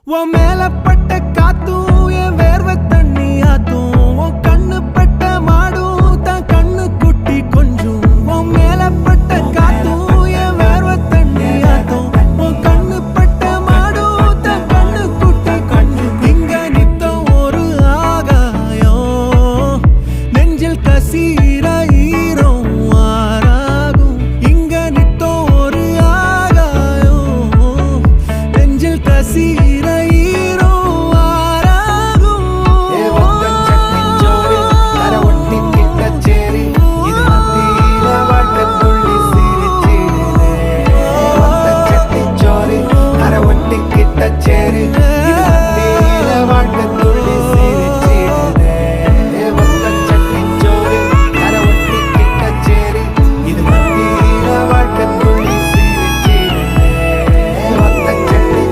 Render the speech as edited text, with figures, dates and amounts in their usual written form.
உன் மேல பட்ட காத்தும் என் வேர்வை தண்ணி ஆத்தும் உன் கண்ணு பட்ட மாடும் தான் கண்ணு குட்டி கொஞ்சம் உன் மேல பட்ட காத்தும் என் வேர்வை தண்ணி ஆத்தும் உன் கண்ணு பட்ட மாடும் தான் கண்ணு குட்டி கொஞ்சம் இங்க நித்தம் ஒரு ஆகாயம் நெஞ்சில் கசீர ஈரம் ஆறாகும் இங்க நித்தம் ஒரு ஆகாயம் நெஞ்சில் கசீர